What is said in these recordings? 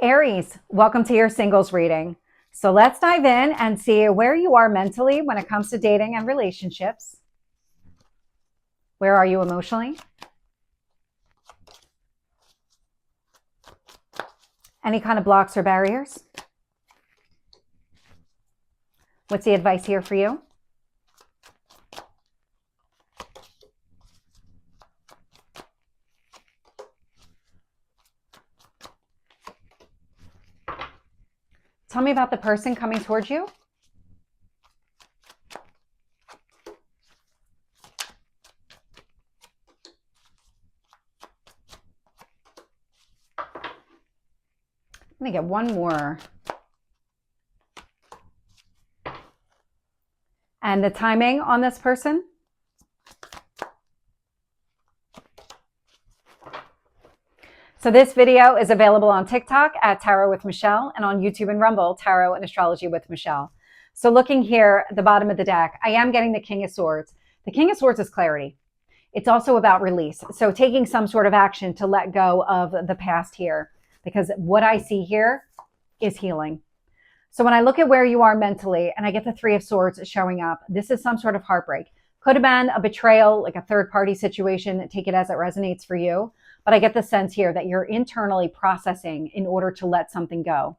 Aries, welcome to your singles reading. So let's dive in and see where you are mentally when it comes to dating and relationships. Where are you emotionally? Any kind of blocks or barriers? What's the advice here for you? Tell me about the person coming towards you. Let me get one more. And the timing on this person? So this video is available on TikTok at Tarot with Michelle and on YouTube and Rumble, Tarot and Astrology with Michelle. So looking here at the bottom of the deck, I am getting the King of Swords. The King of Swords is clarity. It's also about release. So taking some sort of action to let go of the past here, because what I see here is healing. So when I look at where you are mentally and I get the Three of Swords showing up, this is some sort of heartbreak. Could have been a betrayal, like a third party situation. Take it as it resonates for you. But I get the sense here that you're internally processing in order to let something go.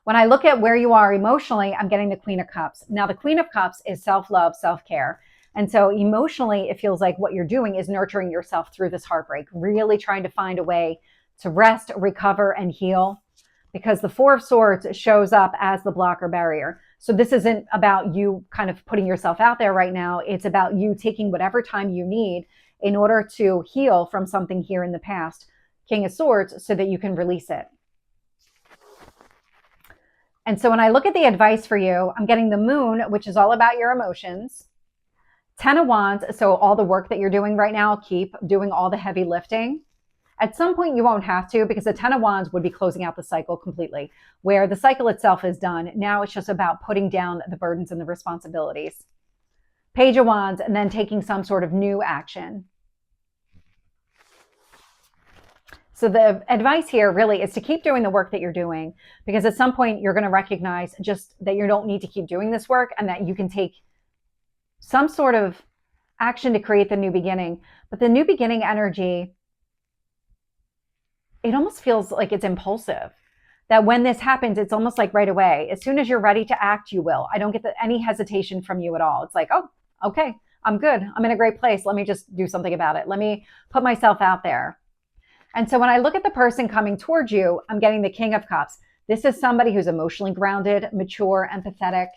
When I look at where you are emotionally, I'm getting the Queen of Cups. Now, the Queen of Cups is self-love, self-care. And so emotionally, it feels like what you're doing is nurturing yourself through this heartbreak, really trying to find a way to rest, recover, and heal. Because the Four of Swords shows up as the blocker barrier. So this isn't about you kind of putting yourself out there right now. It's about you taking whatever time you need in order to heal from something here in the past, King of Swords, so that you can release it. And so when I look at the advice for you, I'm getting the Moon, which is all about your emotions. 10 of Wands, so all the work that you're doing right now, keep doing all the heavy lifting. At some point, you won't have to, because the 10 of Wands would be closing out the cycle completely, where the cycle itself is done. Now it's just about putting down the burdens and the responsibilities. Page of Wands, and then taking some sort of new action. So the advice here really is to keep doing the work that you're doing, because at some point you're going to recognize just that you don't need to keep doing this work and that you can take some sort of action to create the new beginning. But the new beginning energy, it almost feels like it's impulsive. That when this happens, it's almost like right away. As soon as you're ready to act, you will. I don't get any hesitation from you at all. It's like, oh, okay, I'm good. I'm in a great place. Let me just do something about it. Let me put myself out there. And so when I look at the person coming towards you, I'm getting the King of Cups. This is somebody who's emotionally grounded, mature, empathetic.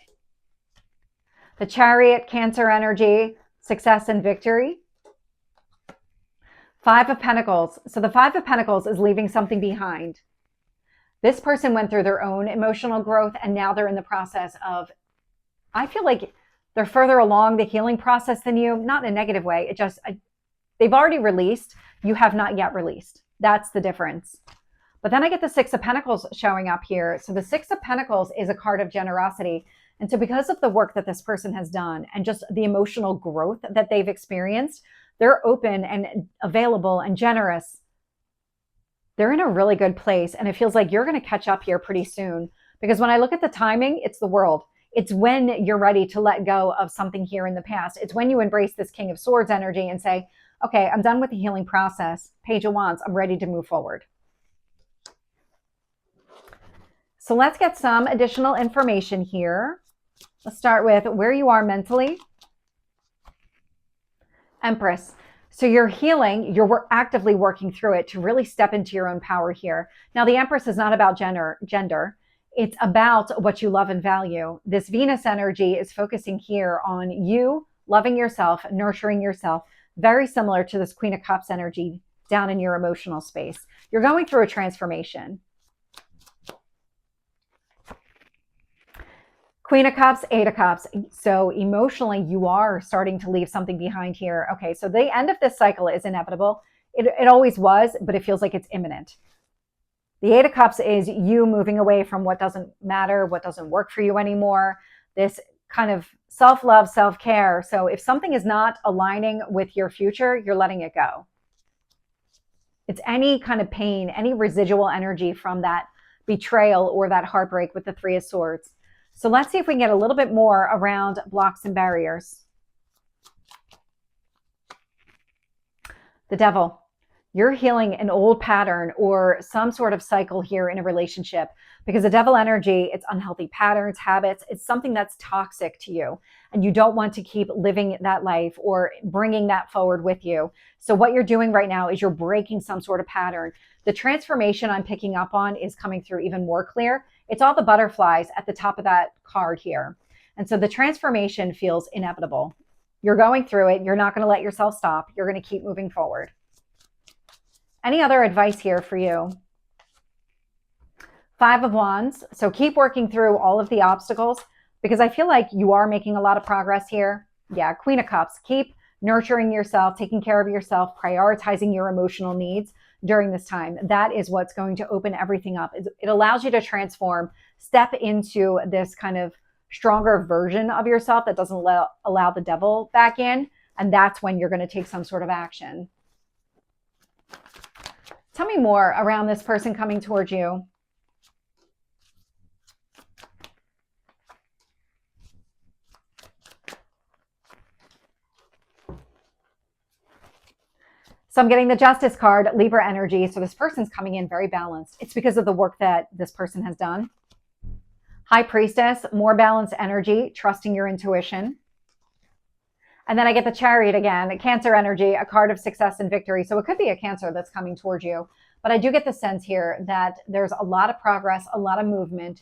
The Chariot, Cancer energy, success and victory. Five of Pentacles. So the Five of Pentacles is leaving something behind. This person went through their own emotional growth, and now they're in the process of, I feel like they're further along the healing process than you, not in a negative way. It just, they've already released. You have not yet released. That's the difference. But then I get the Six of Pentacles showing up here. So the Six of Pentacles is a card of generosity. And so because of the work that this person has done and just the emotional growth that they've experienced, they're open and available and generous. They're in a really good place. And it feels like you're going to catch up here pretty soon. Because when I look at the timing, it's the world. It's when you're ready to let go of something here in the past. It's when you embrace this King of Swords energy and say, okay, I'm done with the healing process. Page of Wands, I'm ready to move forward. So let's get some additional information here. Let's start with where you are mentally. Empress. So you're healing, you're actively working through it to really step into your own power here. Now, the Empress is not about gender. It's about what you love and value. This Venus energy is focusing here on you loving yourself, nurturing yourself, very similar to this Queen of Cups energy down in your emotional space. You're going through a transformation. Queen of Cups, Eight of Cups. So emotionally, you are starting to leave something behind here. Okay, so the end of this cycle is inevitable. It always was, but it feels like it's imminent. The Eight of Cups is you moving away from what doesn't matter, what doesn't work for you anymore. This kind of self-love, self-care. So if something is not aligning with your future, you're letting it go. It's any kind of pain, any residual energy from that betrayal or that heartbreak with the Three of Swords. So let's see if we can get a little bit more around blocks and barriers. The Devil. You're healing an old pattern or some sort of cycle here in a relationship, because the Devil energy, it's unhealthy patterns, habits. It's something that's toxic to you, and you don't want to keep living that life or bringing that forward with you. So what you're doing right now is you're breaking some sort of pattern. The transformation I'm picking up on is coming through even more clear. It's all the butterflies at the top of that card here. And so the transformation feels inevitable. You're going through it. You're not going to let yourself stop. You're going to keep moving forward. Any other advice here for you? Five of Wands. So keep working through all of the obstacles, because I feel like you are making a lot of progress here. Yeah, Queen of Cups. Keep nurturing yourself, taking care of yourself, prioritizing your emotional needs during this time. That is what's going to open everything up. It allows you to transform, step into this kind of stronger version of yourself that doesn't allow the devil back in. And that's when you're going to take some sort of action. Tell me more around this person coming towards you. So I'm getting the Justice card, Libra energy. So this person's coming in very balanced. It's because of the work that this person has done. High Priestess, more balanced energy, trusting your intuition. And then I get the Chariot again, Cancer energy, a card of success and victory. So it could be a Cancer that's coming towards you. But I do get the sense here that there's a lot of progress, a lot of movement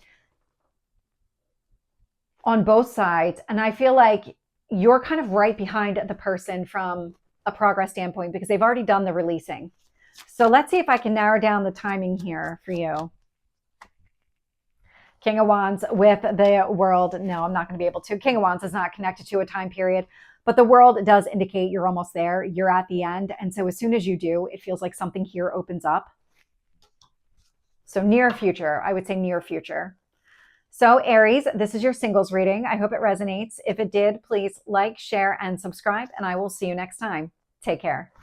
on both sides. And I feel like you're kind of right behind the person from a progress standpoint, because they've already done the releasing. So let's see if I can narrow down the timing here for you. King of Wands with the World. No, I'm not going to be able to. King of Wands is not connected to a time period, but the World does indicate you're almost there. You're at the end. And so as soon as you do, it feels like something here opens up. So near future, I would say near future. So Aries, this is your singles reading. I hope it resonates. If it did, please like, share, and subscribe, and I will see you next time. Take care.